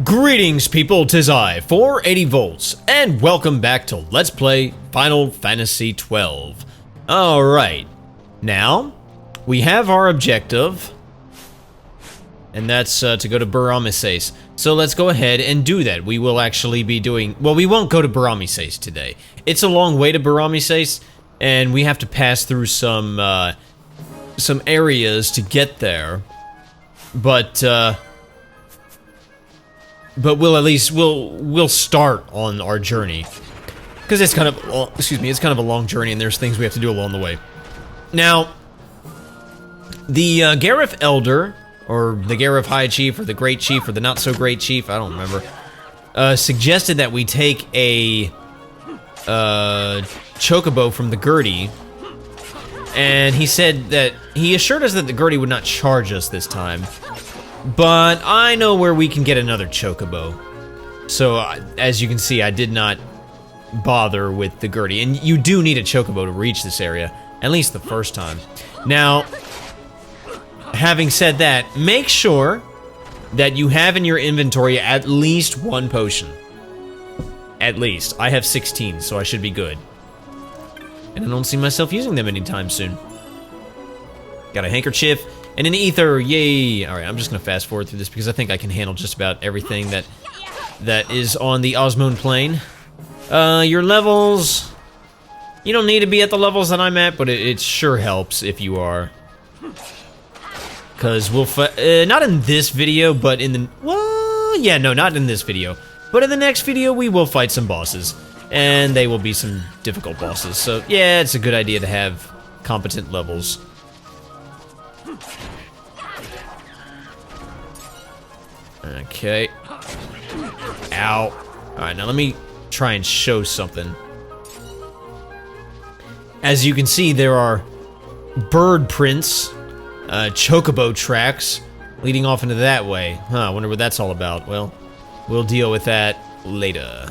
Greetings people, 'tis I, 480 volts, and welcome back to Let's Play Final Fantasy XII. Alright, now, we have our objective, and that's to go to Baramises. So let's go ahead and do that. We will actually be doing, well, we won't go to Baramises today. It's a long way to Baramises, and we have to pass through some areas to get there, but we'll at least, we'll start on our journey. Because it's kind of, it's kind of a long journey and there's things we have to do along the way. Now, the Gareth Elder, or the Gareth High Chief, or the Great Chief, or the Not So Great Chief, I don't remember, suggested that we take a chocobo from the Gertie, and he said that, he assured us that the Gertie would not charge us this time. But I know where we can get another chocobo. So, as you can see, I did not bother with the Gertie. And you do need a chocobo to reach this area, at least the first time. Now, having said that, make sure that you have in your inventory at least one potion. At least. I have 16, so I should be good. And I don't see myself using them anytime soon. Got a handkerchief. And an ether, yay! Alright, I'm just gonna fast forward through this because I think I can handle just about everything that is on the Osmone plane. Your levels... You don't need to be at the levels that I'm at, but it sure helps if you are. Because we'll not in this video, but in the... Well, yeah, no, not in this video. But in the next video, we will fight some bosses. And they will be some difficult bosses. So, yeah, it's a good idea to have competent levels. Okay. Ow. Alright, now let me try and show something. As you can see, there are bird prints, chocobo tracks, leading off into that way. Huh, I wonder what that's all about. Well, we'll deal with that later.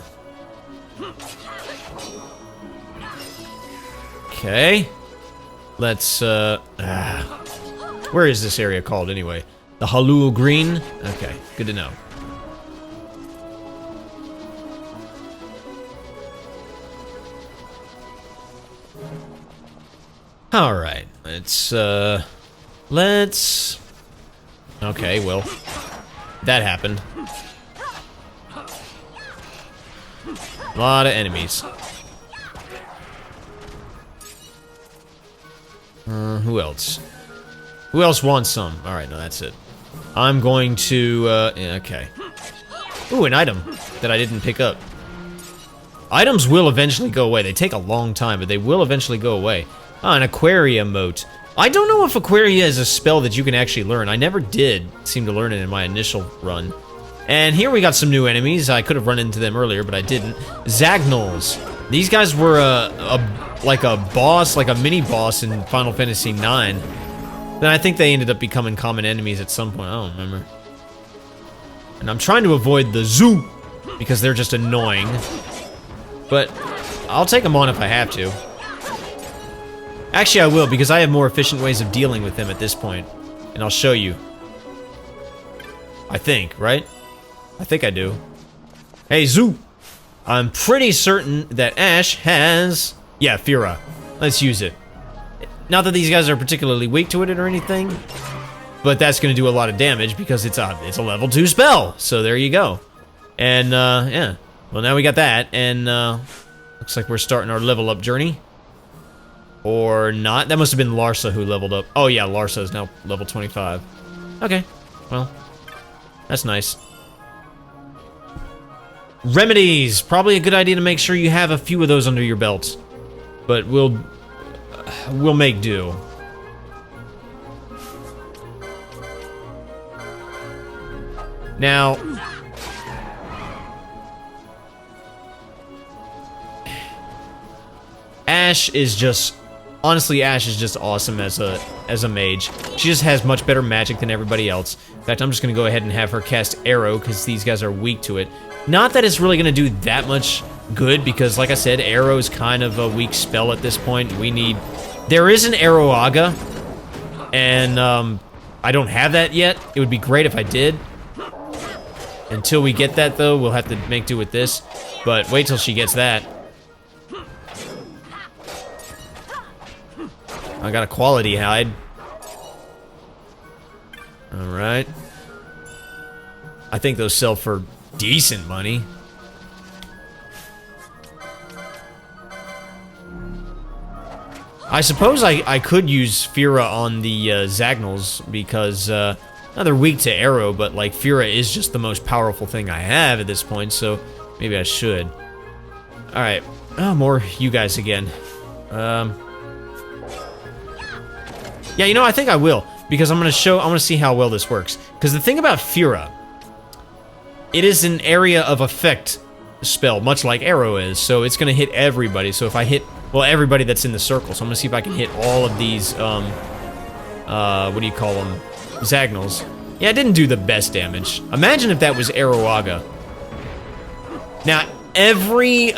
Okay. Let's, where is this area called, anyway? The Halul Green? Okay, good to know. Alright, let's... Okay, well, that happened. A lot of enemies. Who else? Who else wants some? Alright, no, that's it. I'm going to, yeah, okay. Ooh, an item that I didn't pick up. Items will eventually go away. They take a long time, but they will eventually go away. Ah, an Aquaria mote. I don't know if Aquaria is a spell that you can actually learn. I never did seem to learn it in my initial run. And here we got some new enemies. I could have run into them earlier, but I didn't. Zagnals. These guys were like a boss, like a mini-boss in Final Fantasy IX. Then I think they ended up becoming common enemies at some point. I don't remember. And I'm trying to avoid the zoo because they're just annoying. But I'll take them on if I have to. Actually, I will because I have more efficient ways of dealing with them at this point. And I'll show you. I think, right? I think I do. Hey, zoo! I'm pretty certain that Ash has... Yeah, Fira. Let's use it. Not that these guys are particularly weak to it or anything, but that's going to do a lot of damage because it's a level 2 spell. So there you go. And, yeah. Well, now we got that, and, looks like we're starting our level up journey. Or not. That must have been Larsa who leveled up. Oh, yeah, Larsa is now level 25. Okay. Well, that's nice. Remedies! Probably a good idea to make sure you have a few of those under your belt. But we'll make do. Now, Ash is just, honestly, Ash is just awesome as a mage. She just has much better magic than everybody else. In fact, I'm just gonna go ahead and have her cast Arrow because these guys are weak to it. Not that it's really gonna do that much good because, like I said, Arrow is kind of a weak spell at this point. We need... There is an Arrow Aga, and I don't have that yet. It would be great if I did. Until we get that, though, we'll have to make do with this. But wait till she gets that. I got a quality hide. Alright. I think those sell for decent money. I suppose I could use Fira on the Zagnals because now they're weak to arrow, but like Fira is just the most powerful thing I have at this point, so maybe I should. Alright. Oh, more you guys again. Yeah, you know, I think I will, because I want to see how well this works. Because the thing about Fira, it is an area of effect spell, much like arrow is, so it's going to hit everybody. So if I hit, well, everybody that's in the circle, so I'm going to see if I can hit all of these, what do you call them? Zagnals. Yeah, it didn't do the best damage. Imagine if that was Aroaga. Now, every,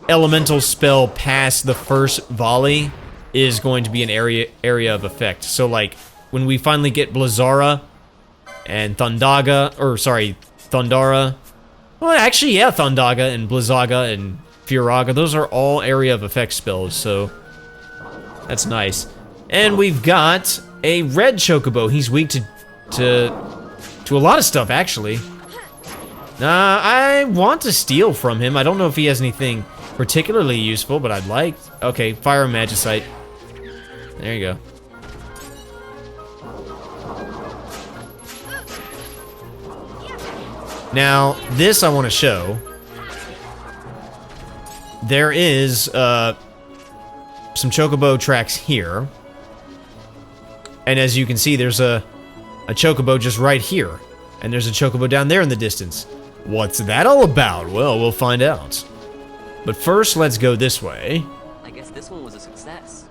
elemental spell past the first volley is going to be an area of effect. So, like, when we finally get Blizzara and Thundaga, or sorry, Thundara. Well, actually, yeah, Thundaga and Blizzaga and Firaga, those are all area of effect spells, so that's nice. And we've got a red Chocobo. He's weak to a lot of stuff, actually. I want to steal from him. I don't know if he has anything particularly useful, but I'd like. Okay, Fire Magicite. There you go. Now, this I want to show. There is some Chocobo tracks here. And as you can see, there's a Chocobo just right here. And there's a Chocobo down there in the distance. What's that all about? Well, we'll find out. But first, let's go this way. I guess this one was a success.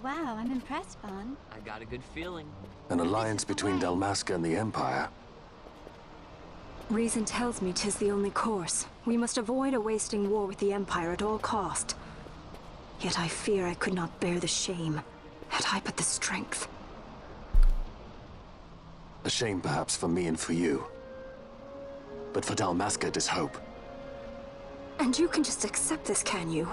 Wow, I'm impressed, Vaughn. I got a good feeling. An alliance between Dalmasca and the Empire. Reason tells me 'tis the only course. We must avoid a wasting war with the Empire at all cost. Yet I fear I could not bear the shame, had I but the strength. A shame perhaps for me and for you. But for Dalmasca, 'tis hope. And you can just accept this, can you?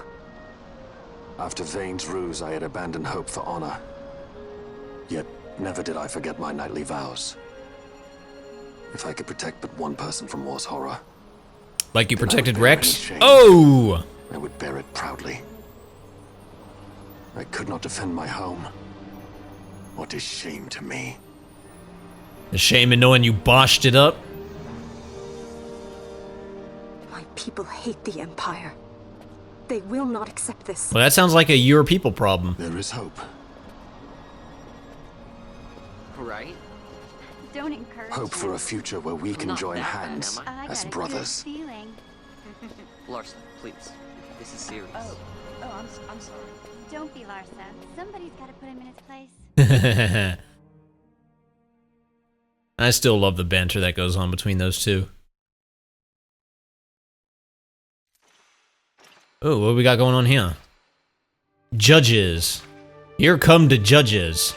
After Vane's ruse, I had abandoned hope for honor. Yet never did I forget my knightly vows. If I could protect but one person from war's horror. Like you then protected I would bear Rex? any shame. Oh! I would bear it proudly. I could not defend my home. What is shame to me? The shame in knowing you botched it up? My people hate the Empire. They will not accept this. Well, that sounds like a your people problem. There is hope. Right? Don't encourage Hope for a future where we can not join that bad, hands am I? as got a brothers. good feeling. Larson, please. This is serious. Oh, I'm sorry. Don't be Larsa. Somebody's got to put him in his place. I still love the banter that goes on between those two. Oh, what we got going on here? Judges. Here come the judges.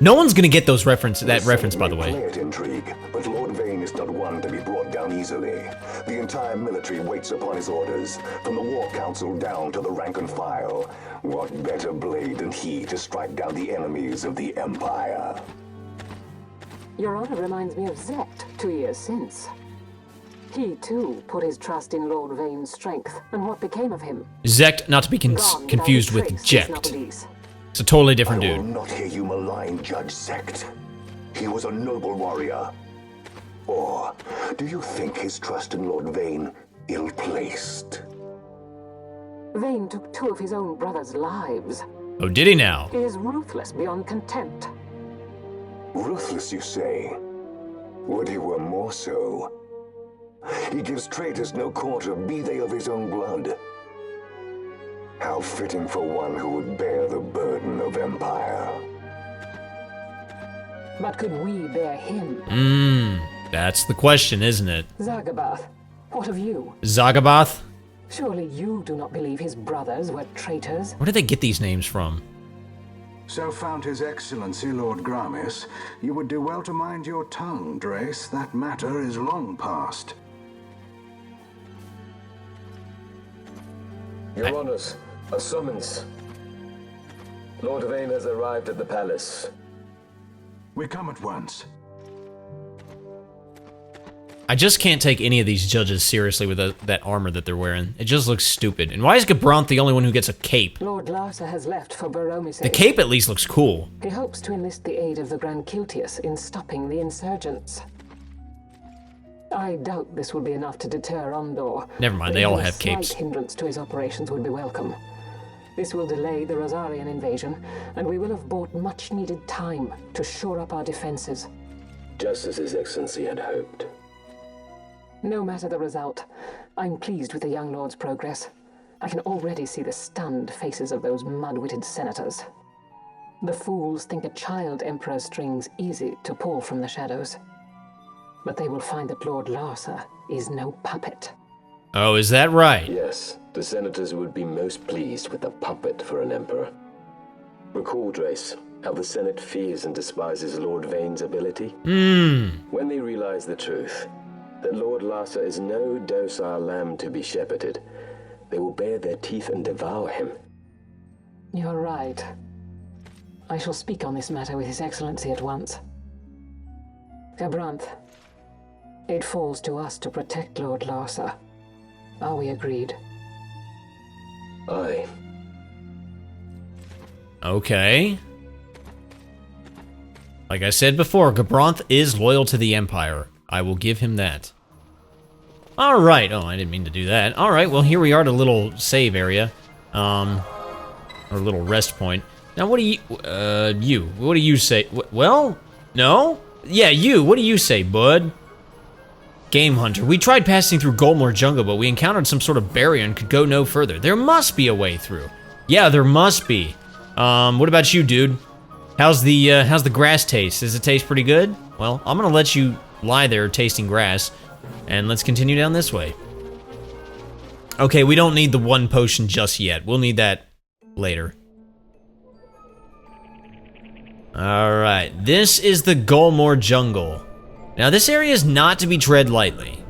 No one's gonna get those reference, by the way. Play it intrigue, but Lord Vane is not one to be brought down easily. The entire military waits upon his orders, from the War Council down to the rank and file. What better blade than he to strike down the enemies of the Empire? Your honor reminds me of Zect 2 years since. He, too, put his trust in Lord Vane's strength, and what became of him? Zect, not to be Gone without confused a with trace, Jekt. Snuffledice. It's a totally different I will dude. not hear you malign Judge Zect. He was a noble warrior. Or do you think his trust in Lord Vane ill-placed? Vane took 2 of his own brothers' lives. Oh, did he now? He is ruthless beyond contempt. Ruthless, you say? Would he were more so? He gives traitors no quarter, be they of his own blood. How fitting for one who would bear the burden of empire. But could we bear him? That's the question, isn't it? Zagabath, what of you? Zagabath? Surely you do not believe his brothers were traitors? Where did they get these names from? So found His Excellency Lord Gramis. You would do well to mind your tongue, Drace. That matter is long past. Your Honors, a summons. Lord Vane has arrived at the palace. We come at once. I just can't take any of these judges seriously with that armor that they're wearing. It just looks stupid. And why is Gabranth the only one who gets a cape? Lord Larsa has left for Baromis. The cape at least looks cool. He hopes to enlist the aid of the Grand Kiltius in stopping the insurgents. I doubt this will be enough to deter Ondor. Never mind, but they all even have a slight capes. hindrance to his operations would be welcome. This will delay the Rosarian invasion, and we will have bought much-needed time to shore up our defenses. Just as His Excellency had hoped. No matter the result, I'm pleased with the young lord's progress. I can already see the stunned faces of those mud-witted senators. The fools think a child emperor's strings easy to pull from the shadows. But they will find that Lord Larsa is no puppet. Oh, is that right? Yes, the senators would be most pleased with a puppet for an emperor. Recall, Drace, how the Senate fears and despises Lord Vane's ability. When they realize the truth, that Lord Larsa is no docile lamb to be shepherded, they will bare their teeth and devour him. You're right. I shall speak on this matter with His Excellency at once. Gabranth, it falls to us to protect Lord Larsa. Are we agreed? Aye. Okay. Like I said before, Gabranth is loyal to the Empire. I will give him that. Alright, oh, I didn't mean to do that. Alright, well, here we are at a little save area. Or a little rest point. Now, what do what do you say? Well, no? Yeah, what do you say, bud? Game Hunter. We tried passing through Golmore Jungle, but we encountered some sort of barrier and could go no further. There must be a way through. Yeah, there must be. What about you, dude? How's the grass taste? Does it taste pretty good? Well, I'm gonna let you lie there tasting grass, and let's continue down this way. Okay, we don't need the one potion just yet. We'll need that later. Alright, this is the Golmore Jungle. Now, this area is not to be tread lightly.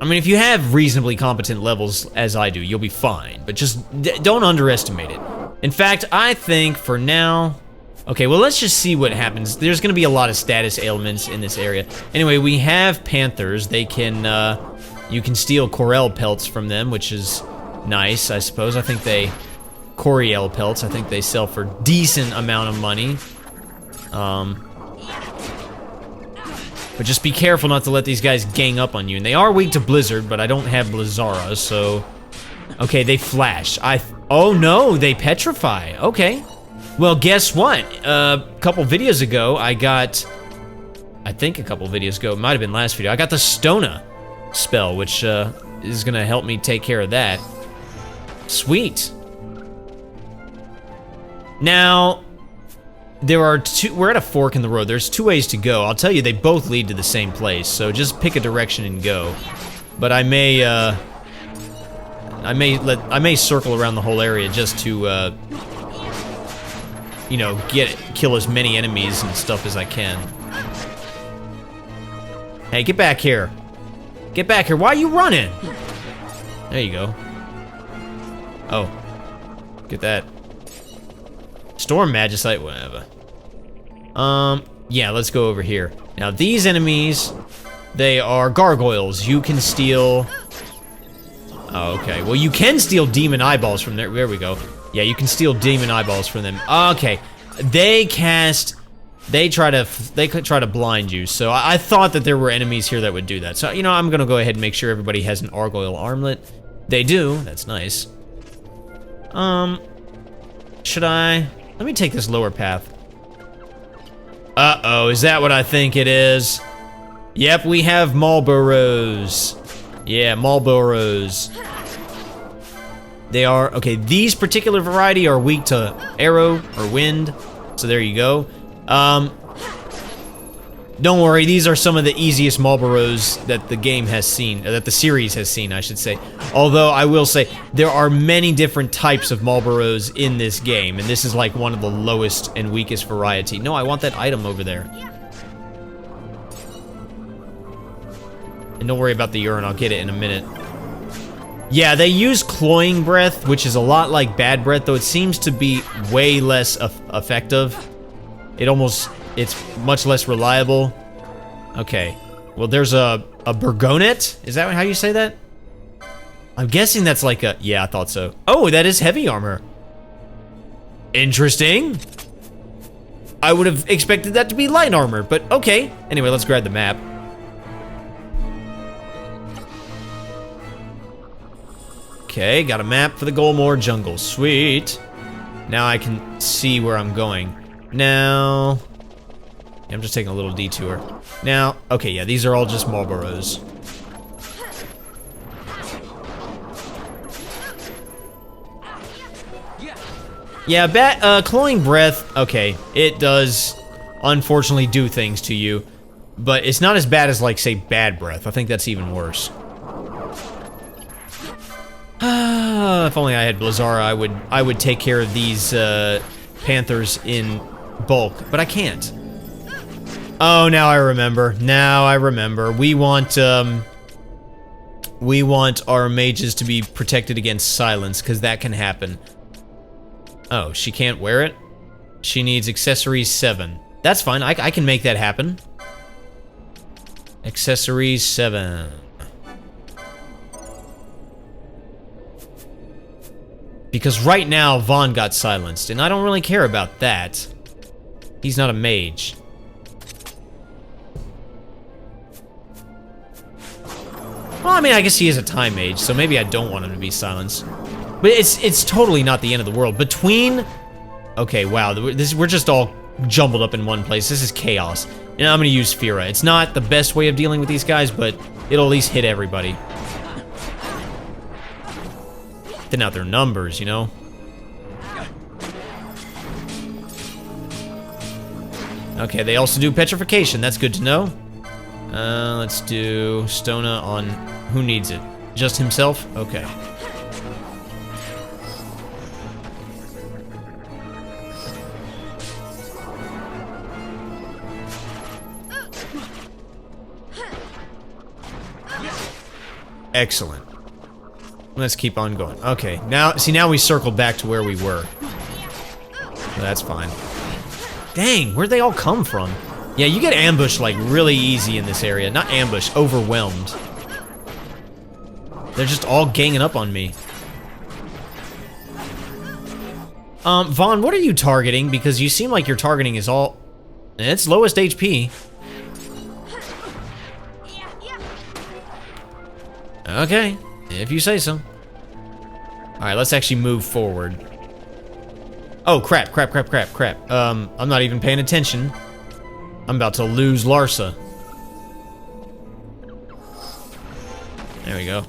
I mean, if you have reasonably competent levels, as I do, you'll be fine. But just don't underestimate it. In fact, I think for now... Okay, well, let's just see what happens. There's going to be a lot of status ailments in this area. Anyway, we have panthers. They can, you can steal Corel pelts from them, which is nice, I suppose. I think they... Coriel pelts, I think they sell for decent amount of money. But just be careful not to let these guys gang up on you. And they are weak to Blizzard, but I don't have Blizzara, so... Okay, they flash. Oh no, they petrify. Okay. Well, guess what? A couple videos ago, I think a couple videos ago, it might have been last video, I got the Stona spell, which is gonna help me take care of that. Sweet. Now, we're at a fork in the road. There's two ways to go. I'll tell you, they both lead to the same place, so just pick a direction and go. But I may circle around the whole area just to, you know, kill as many enemies and stuff as I can. Hey, get back here. Get back here. Why are you running? There you go. Oh. Get that. Storm Magicite, whatever. Yeah, let's go over here. Now, these enemies, they are gargoyles. You can steal... Oh, okay. Well, you can steal demon eyeballs from there. There we go. Yeah, you can steal demon eyeballs from them. Okay. They try to blind you. So I thought that there were enemies here that would do that. So, you know, I'm gonna go ahead and make sure everybody has an Argoyle armlet. They do. That's nice. Should I... Let me take this lower path. Uh-oh, is that what I think it is? Yep, we have Marlboros. Yeah, Marlboros. They are... Okay, these particular variety are weak to arrow or wind. So there you go. Don't worry, these are some of the easiest Marlboros that the game has seen, that the series has seen, I should say. Although, I will say, there are many different types of Marlboros in this game, and this is like one of the lowest and weakest variety. No, I want that item over there. And don't worry about the urine, I'll get it in a minute. Yeah, they use cloying breath, which is a lot like bad breath, though it seems to be way less effective. It's much less reliable. Okay. Well, there's a Burgonet? Is that how you say that? I'm guessing that's like a... Yeah, I thought so. Oh, that is heavy armor. Interesting. I would have expected that to be light armor, but okay. Anyway, let's grab the map. Okay, got a map for the Golmore Jungle. Sweet. Now I can see where I'm going. Now... I'm just taking a little detour. Now, okay, yeah, these are all just Marlboros. Yeah, cloying breath, okay, it does unfortunately do things to you, but it's not as bad as, like, say, bad breath. I think that's even worse. If only I had Blizzara, I would take care of these panthers in bulk, but I can't. Oh, now I remember. Now I remember. We want our mages to be protected against silence, because that can happen. Oh, she can't wear it? She needs accessories 7. That's fine, I can make that happen. Accessories 7. Because right now, Vaughn got silenced, and I don't really care about that. He's not a mage. Well, I mean, I guess he is a time mage, so maybe I don't want him to be silenced. But it's totally not the end of the world. Between... Okay, wow, we're just all jumbled up in one place. This is chaos. And I'm gonna use Fira. It's not the best way of dealing with these guys, but it'll at least hit everybody. Thin out their numbers, you know? Okay, they also do petrification. That's good to know. Let's do Stona on... Who needs it? Just himself? Okay. Excellent. Let's keep on going. Okay, now, see, now we circled back to where we were. That's fine. Dang, where'd they all come from? Yeah, you get ambushed, like, really easy in this area. Not ambushed, overwhelmed. They're just all ganging up on me. Vaughn, what are you targeting? Because you seem like your targeting is all... It's lowest HP. Okay, if you say so. Alright, let's actually move forward. Oh, crap. I'm not even paying attention. I'm about to lose Larsa. There we go.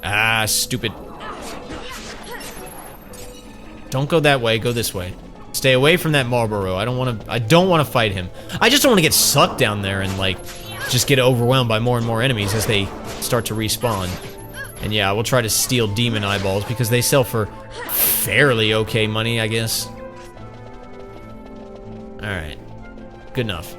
Ah, stupid. Don't go that way, go this way. Stay away from that Marlboro. I don't want to fight him. I just don't want to get sucked down there and, like, just get overwhelmed by more and more enemies as they start to respawn. And yeah, we'll try to steal demon eyeballs because they sell for fairly okay money, I guess. Alright. Good enough.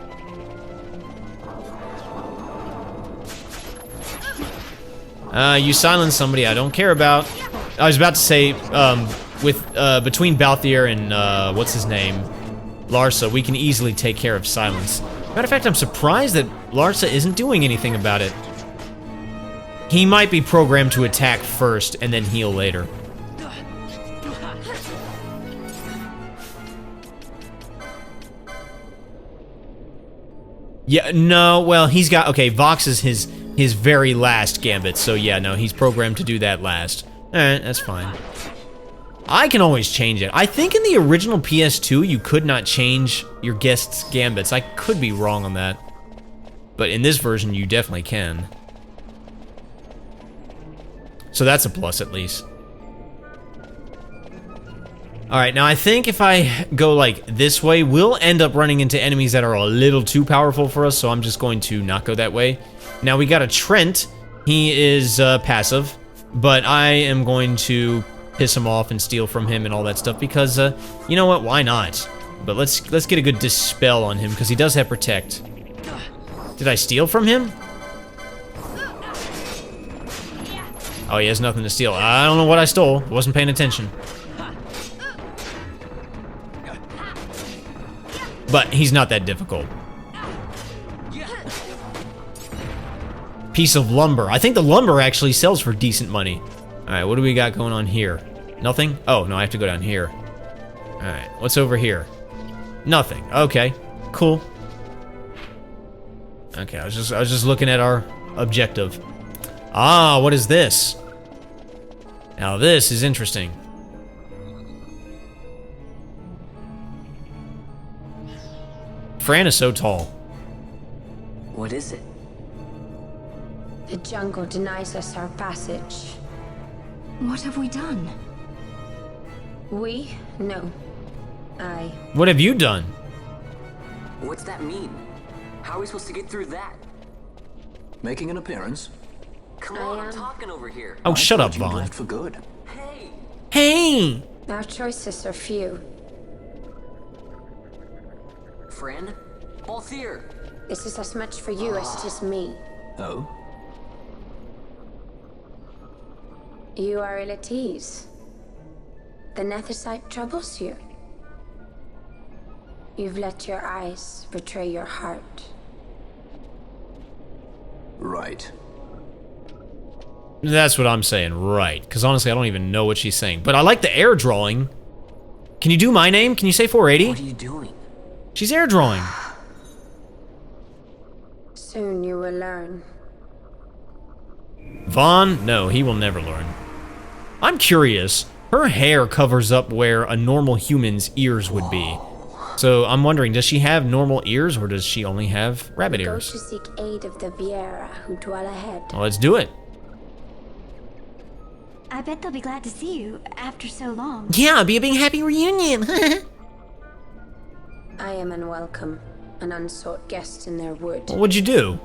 You silenced somebody I don't care about. I was about to say, between Balthier and, what's his name? Larsa, we can easily take care of silence. Matter of fact, I'm surprised that Larsa isn't doing anything about it. He might be programmed to attack first and then heal later. Yeah, no, well, he's got... Okay, Vox is his very last gambit, so yeah, no, he's programmed to do that last. Alright, that's fine. I can always change it. I think in the original PS2, you could not change your guest's gambits. I could be wrong on that. But in this version, you definitely can. So that's a plus, at least. All right, now I think if I go like this way, we'll end up running into enemies that are a little too powerful for us, so I'm just going to not go that way. Now we got a Trent. He is passive, but I am going to piss him off and steal from him and all that stuff because, you know what, why not? But let's get a good Dispel on him because he does have Protect. Did I steal from him? Oh, he has nothing to steal. I don't know what I stole. Wasn't paying attention. But he's not that difficult. Piece of lumber. I think the lumber actually sells for decent money. All right, what do we got going on here? Nothing? Oh, no, I have to go down here. All right, what's over here? Nothing. Okay, cool. Okay, I was just looking at our objective. Ah, what is this? Now this is interesting. Fran is so tall. What is it? The jungle denies us our passage. What have we done? We? No. I. What have you done? What's that mean? How are we supposed to get through that? Making an appearance? Come on, I'm talking over here. Oh, shut up, You Vaughn. left for good. Hey! Hey! Our choices are few. Friend? Balthier! This is as much for you as it is me. Oh? You are ill at ease. The Nethicite troubles you. You've let your eyes betray your heart. Right. That's what I'm saying, right. Because honestly, I don't even know what she's saying. But I like the air drawing. Can you do my name? Can you say 480? What are you doing? She's air drawing. Soon you will learn. Vaughn? No, he will never learn. I'm curious. Her hair covers up where a normal human's ears would be. So I'm wondering, does she have normal ears or does she only have rabbit Go ears? to seek aid of the Viera who dwell ahead. Well, let's do it. I bet they'll be glad to see you after so long. Yeah, it'll be a big happy reunion. I am unwelcome, an unsought guest in their wood. What'd you do?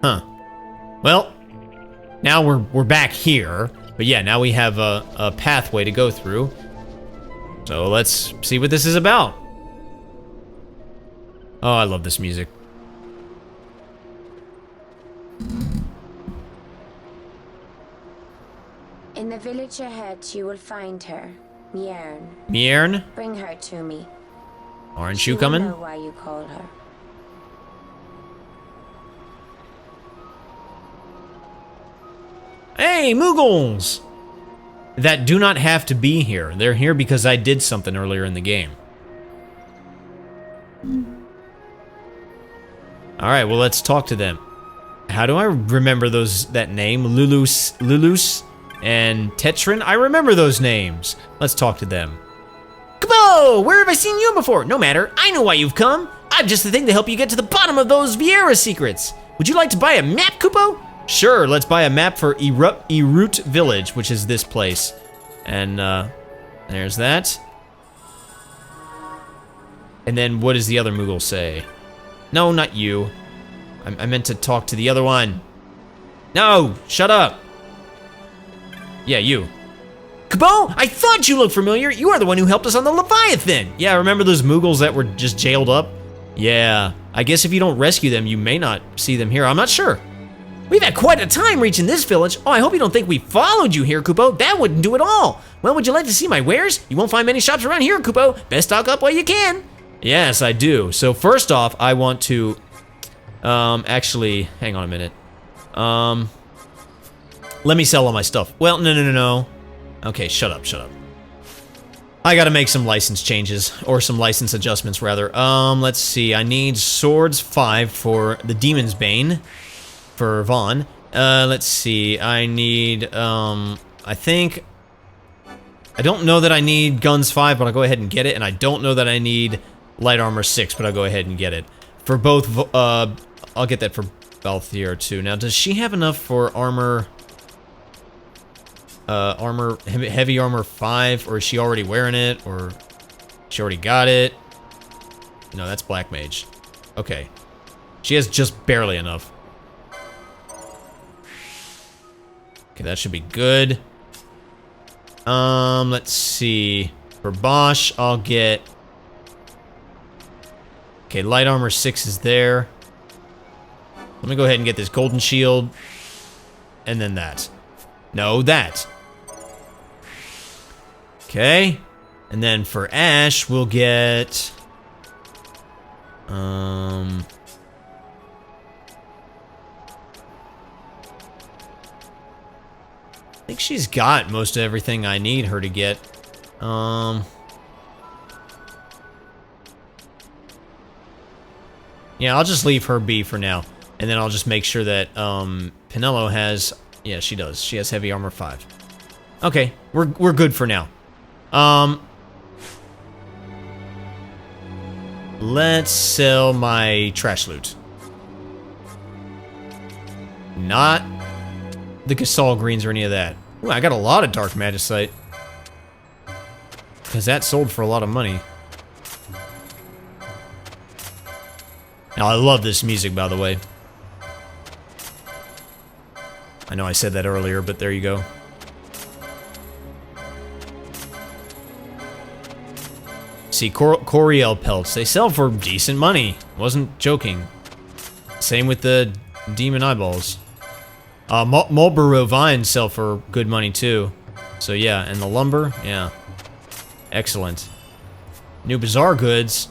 Huh. Well, now we're back here. But yeah, now we have a pathway to go through. So let's see what this is about. Oh, I love this music. In the village ahead, you will find her, Miern. Miern? Bring her to me. Aren't She you will coming? know why you call her. Hey, Moogles! That do not have to be here. They're here because I did something earlier in the game. Alright, well, let's talk to them. How do I remember that name? Lulus and Tetrin? I remember those names. Let's talk to them. Kupo! Where have I seen you before? No matter. I know why you've come. I've just the thing to help you get to the bottom of those Viera secrets. Would you like to buy a map, Kupo? Sure, let's buy a map for Erut Village, which is this place. And, there's that. And then what does the other Moogle say? No, not you. I meant to talk to the other one. No, shut up. Yeah, you. Kupo, I thought you looked familiar. You are the one who helped us on the Leviathan. Yeah, remember those Moogles that were just jailed up? Yeah, I guess if you don't rescue them, you may not see them here. I'm not sure. We've had quite a time reaching this village. Oh, I hope you don't think we followed you here, Kupo. That wouldn't do at all. Well, would you like to see my wares? You won't find many shops around here, Kupo. Best stock up while you can. Yes, I do. So first off, I want to, actually, hang on a minute. Let me sell all my stuff. Well, no. Okay, shut up. I gotta make some license changes, or some license adjustments, rather. Let's see. I need swords 5 for the Demon's Bane. For Vaughn. Let's see. I need, I don't know that I need guns 5, but I'll go ahead and get it. And I don't know that I need light armor 6, but I'll go ahead and get it. For both, I'll get that for Balthier too. Now, does she have enough for armor? Heavy armor 5, or is she already wearing it, or she already got it? No, that's Black Mage. Okay. She has just barely enough. Okay, that should be good. Let's see. For Bosch, I'll get... Okay, light armor 6 is there. Let me go ahead and get this golden shield. And then that. No, that. Okay. And then for Ash, we'll get... I think she's got most of everything I need her to get. Yeah, I'll just leave her be for now. And then I'll just make sure that, Pinello has... Yeah, she does. She has heavy armor 5. Okay, we're good for now. Let's sell my trash loot. Not the Gasol greens or any of that. Ooh, I got a lot of dark magicite. Because that sold for a lot of money. Now, I love this music, by the way. I know I said that earlier, but there you go. See, Coriel pelts, they sell for decent money. Wasn't joking. Same with the demon eyeballs. Marlboro vines sell for good money too. So yeah, and the lumber, yeah. Excellent. New bazaar goods.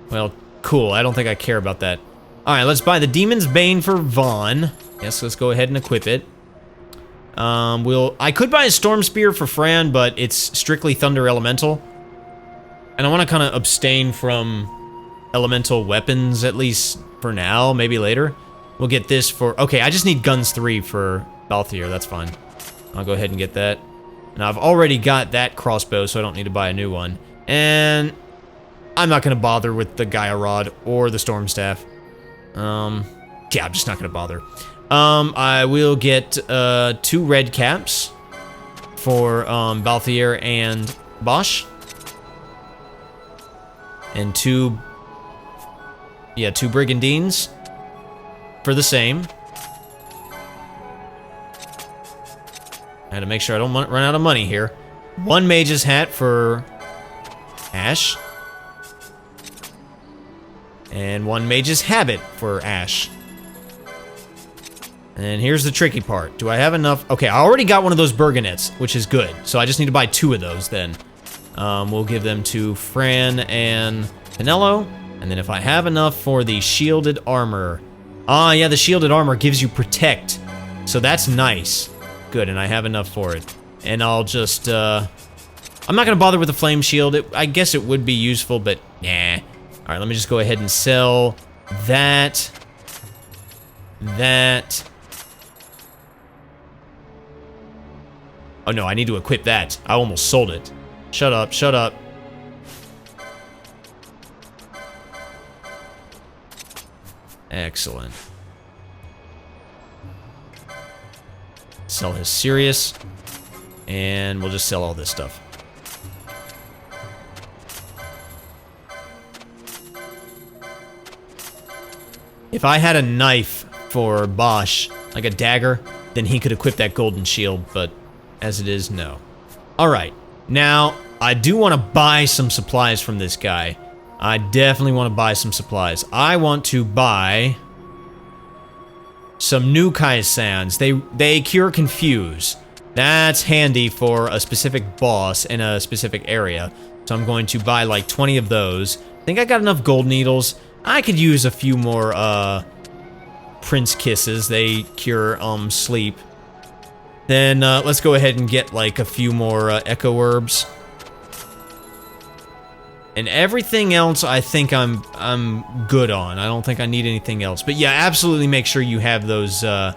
Well, cool, I don't think I care about that. Alright, let's buy the Demon's Bane for Vaughn. Yes, let's go ahead and equip it. I could buy a Storm Spear for Fran, but it's strictly Thunder Elemental. And I want to kind of abstain from elemental weapons, at least for now, maybe later. We'll get this for... Okay, I just need Guns 3 for Balthier, that's fine. I'll go ahead and get that. Now, I've already got that crossbow, so I don't need to buy a new one. And I'm not going to bother with the Gaia Rod or the Storm Staff. Yeah, I'm just not going to bother. I will get 2 red caps for Balthier and Bosch. And 2 Brigandines for the same. I had to make sure I don't run out of money here. 1 Mage's Hat for Ash. And 1 Mage's Habit for Ash. And here's the tricky part. Do I have enough? Okay, I already got one of those Burgonets, which is good. So I just need to buy 2 of those then. We'll give them to Fran and Pinello. And then if I have enough for the shielded armor. Ah, yeah, the shielded armor gives you protect. So that's nice. Good, and I have enough for it. And I'll just, I'm not gonna bother with the flame shield. I guess it would be useful, but nah. Alright, let me just go ahead and sell that. That. Oh no, I need to equip that. I almost sold it. Shut up, shut up. Excellent. Sell his Sirius. And we'll just sell all this stuff. If I had a knife for Bosch, like a dagger, then he could equip that golden shield, but as it is, no. Alright, now, I do want to buy some supplies from this guy. I definitely want to buy some supplies. I want to buy some new Kaisans. They cure Confuse. That's handy for a specific boss in a specific area. So I'm going to buy like 20 of those. I think I got enough gold needles. I could use a few more Prince Kisses. They cure sleep. Then let's go ahead and get like a few more Echo Herbs. And everything else I think I'm good on. I don't think I need anything else. But yeah, absolutely make sure you have those new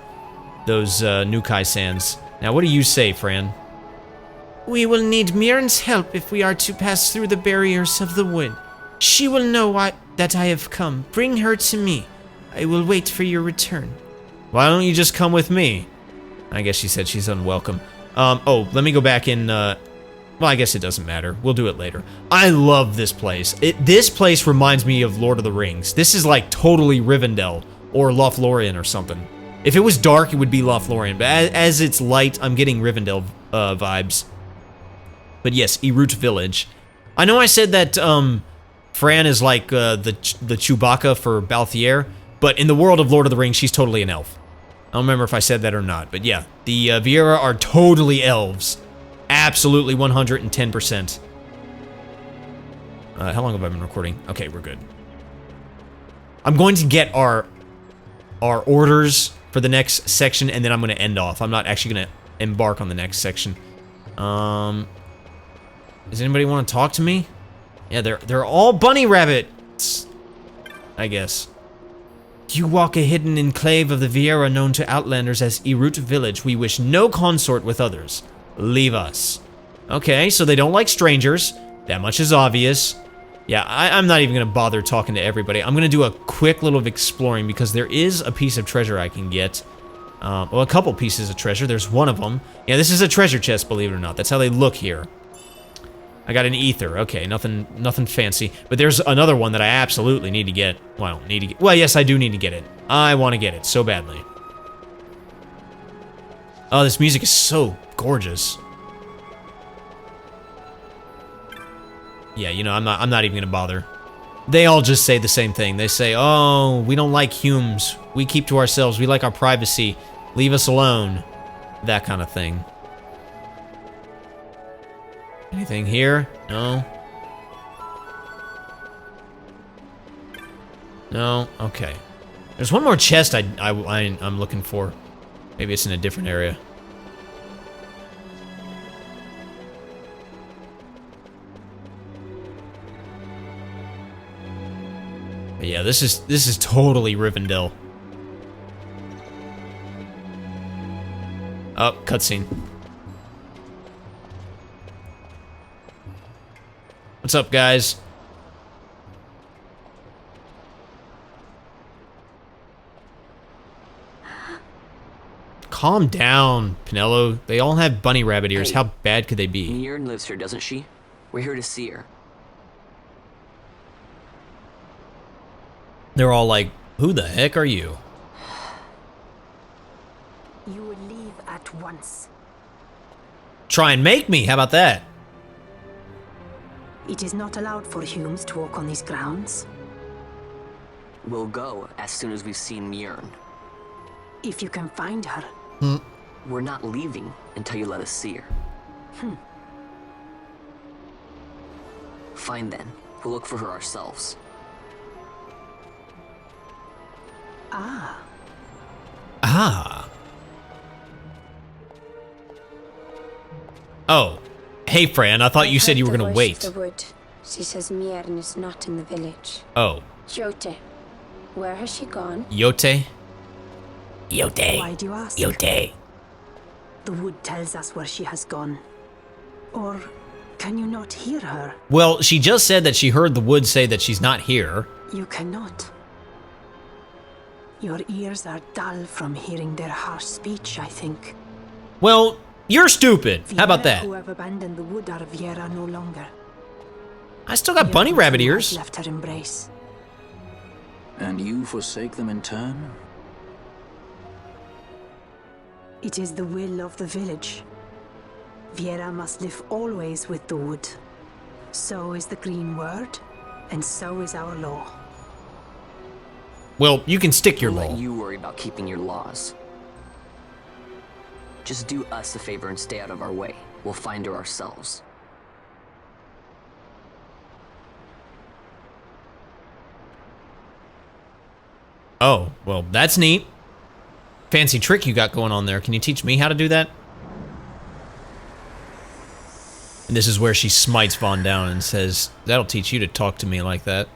Kaisans. Now, what do you say, Fran? We will need Mirren's help if we are to pass through the barriers of the wood. She will know that I have come. Bring her to me. I will wait for your return. Why don't you just come with me? I guess she said she's unwelcome. Oh, let me go back in, well, I guess it doesn't matter. We'll do it later. I love this place. This place reminds me of Lord of the Rings. This is like totally Rivendell or Lothlorien or something. If it was dark, it would be Lothlorien, but as it's light, I'm getting Rivendell vibes. But yes, Erut Village. I know I said that Fran is like the Chewbacca for Balthier, but in the world of Lord of the Rings, she's totally an elf. I don't remember if I said that or not, but yeah, the Viera are totally elves. Absolutely 110%. How long have I been recording? Okay, we're good. I'm going to get our orders for the next section, and then I'm going to end off. I'm not actually going to embark on the next section. Does anybody want to talk to me? Yeah, they're all bunny rabbits, I guess. You walk a hidden enclave of the Viera known to outlanders as Erut Village. We wish no consort with others. Leave us. Okay, so they don't like strangers. That much is obvious. Yeah, I'm not even going to bother talking to everybody. I'm going to do a quick little exploring because there is a piece of treasure I can get. Well, a couple pieces of treasure. There's one of them. Yeah, this is a treasure chest, believe it or not. That's how they look here. I got an ether. Okay, nothing fancy. But there's another one that I absolutely need to get. Well, I don't need to get. Well, yes, I do need to get it. I want to get it so badly. Oh, this music is so gorgeous. Yeah, you know, I'm not even gonna bother. They all just say the same thing. They say, "Oh, we don't like Humes. We keep to ourselves. We like our privacy. Leave us alone." That kind of thing. Anything here? No. No? Okay. There's one more chest I'm looking for. Maybe it's in a different area. But yeah, this is totally Rivendell. Oh, cutscene. What's up, guys? Calm down, Pinello. They all have bunny rabbit ears. Hey, how bad could they be? Mirren lives here, doesn't she? We're here to see her. They're all like, who the heck are you? You will leave at once. Try and make me. How about that? It is not allowed for Humes to walk on these grounds. We'll go as soon as we've seen Mirren. If you can find her. We're not leaving until you let us see her. Fine then. We'll look for her ourselves. Ah. Ah. Oh. Hey, Fran, I thought you said you were gonna wait. The wood. She says Mirren is not in the village. Oh. Jote, where has she gone? Yote? Yote. Why do you ask? Yote. The wood tells us where she has gone. Or can you not hear her? Well, she just said that she heard the wood say that she's not here. You cannot. Your ears are dull from hearing their harsh speech, I think. Well, you're stupid. How about that? Who have abandoned the wood are Viera no longer. I still got bunny rabbit ears. Left her embrace. And you forsake them in turn? It is the will of the village. Viera must live always with the wood. So is the green word, and so is our law. Well, you can stick your We'll law. let you worry about keeping your laws. Just do us a favor and stay out of our way. We'll find her ourselves. Oh, well, that's neat. Fancy trick you got going on there. Can you teach me how to do that? And this is where she smites Vaughn down and says, that'll teach you to talk to me like that.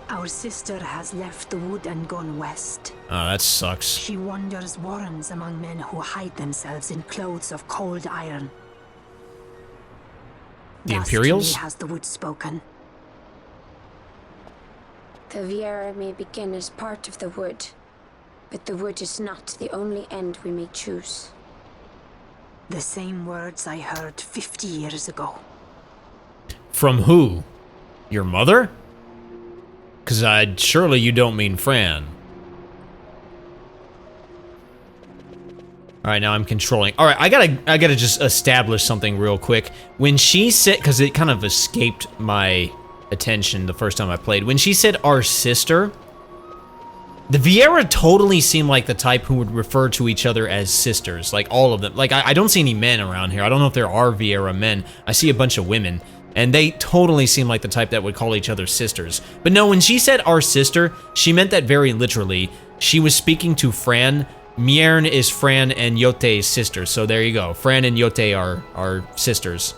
Our Our sister has left the wood and gone west. Oh, that sucks. She wanders warrens among men who hide themselves in clothes of cold iron. The Thus Imperials? to me has the wood spoken. The Viera may begin as part of the wood, but the wood is not the only end we may choose. The same words I heard 50 years ago. From who? Your mother? Cause surely you don't mean Fran. All right, now I'm controlling. All right, I gotta just establish something real quick. When she said, cause it kind of escaped my attention the first time I played. When she said our sister, the Viera totally seemed like the type who would refer to each other as sisters, like all of them. Like I don't see any men around here. I don't know if there are Viera men. I see a bunch of women. And they totally seem like the type that would call each other sisters. But no, when she said our sister, she meant that very literally. She was speaking to Fran. Miern is Fran and Yote's sister. So there you go. Fran and Yote are sisters.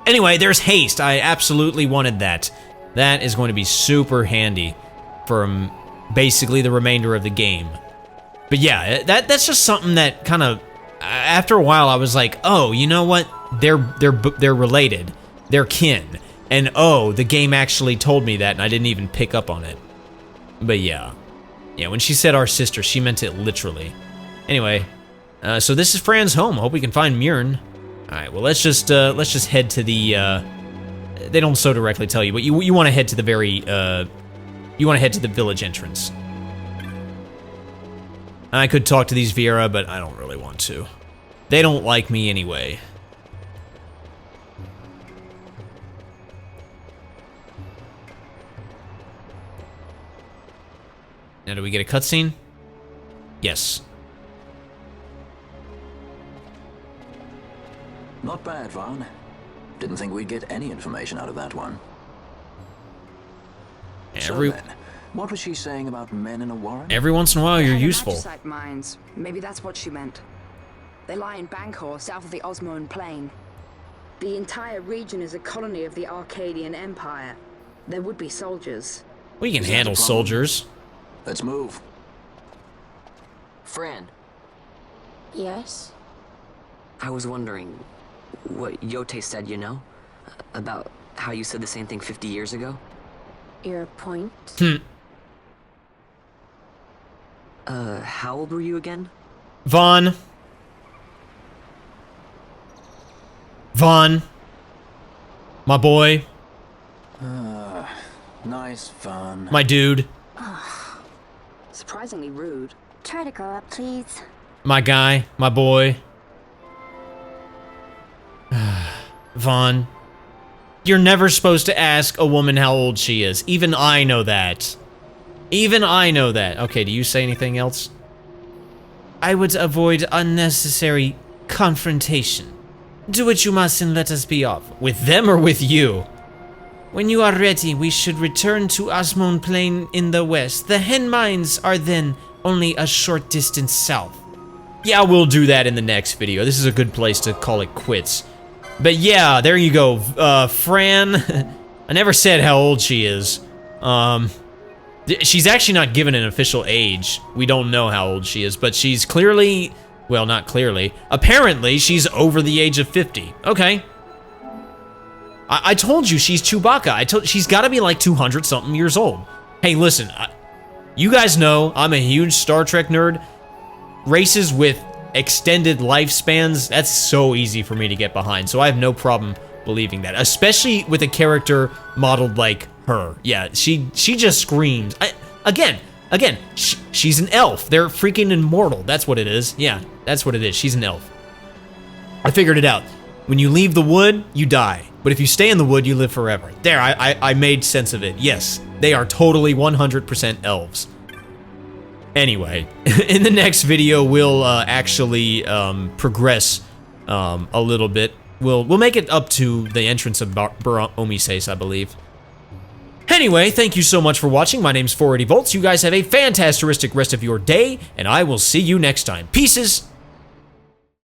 Anyway, there's haste. I absolutely wanted that. That is going to be super handy for basically the remainder of the game. But yeah, that's just something that kind of, after a while, I was like, oh, you know what? They're related. They're kin. And oh, the game actually told me that and I didn't even pick up on it. But yeah. Yeah, when she said our sister, she meant it literally. Anyway, so this is Fran's home. I hope we can find Miern. Alright, well let's just head to the they don't so directly tell you, but you wanna head to the very you wanna head to the village entrance. I could talk to these Viera, but I don't really want to. They don't like me anyway. Now, do we get a cutscene? Yes. Not bad, Vaughn. Didn't think we'd get any information out of that one. So then, what was she saying about men in a warren? Every once in a while, you're useful. Magicite mines. Maybe that's what she meant. They lie in Bangkor, south of the Osmoan Plain. The entire region is a colony of the Arcadian Empire. There would be soldiers. We can handle soldiers. Let's move. Fran. Yes? I was wondering what Yote said, you know? About how you said the same thing 50 years ago? Your point? How old were you again? Vaughn. My boy. Nice fun. My dude. Surprisingly rude. Try to grow up, please. My guy. My boy. Vaughn. You're never supposed to ask a woman how old she is. Even I know that. Even I know that. Okay, do you say anything else? I would avoid unnecessary confrontation. Do what you must and let us be off. With them or with you? When you are ready, we should return to Osmoan Plain in the west. The hen mines are then only a short distance south. Yeah, we'll do that in the next video. This is a good place to call it quits. But yeah, there you go. Fran, I never said how old she is. She's actually not given an official age. We don't know how old she is, but she's clearly, well, not clearly. Apparently, she's over the age of 50. Okay. I told you she's Chewbacca. She's got to be like 200-something years old. Hey, listen, you guys know I'm a huge Star Trek nerd. Races with extended lifespans, that's so easy for me to get behind, so I have no problem believing that, especially with a character modeled like her. Yeah, she just screams. Again, she's an elf. They're freaking immortal. That's what it is. Yeah, that's what it is. She's an elf. I figured it out. When you leave the wood, you die. But if you stay in the wood, you live forever. There, I made sense of it. Yes, they are totally 100% elves. Anyway, in the next video, we'll actually progress a little bit. We'll make it up to the entrance of Omises, I believe. Anyway, thank you so much for watching. My name's 480 Volts. You guys have a fantastic rest of your day, and I will see you next time. Peaces!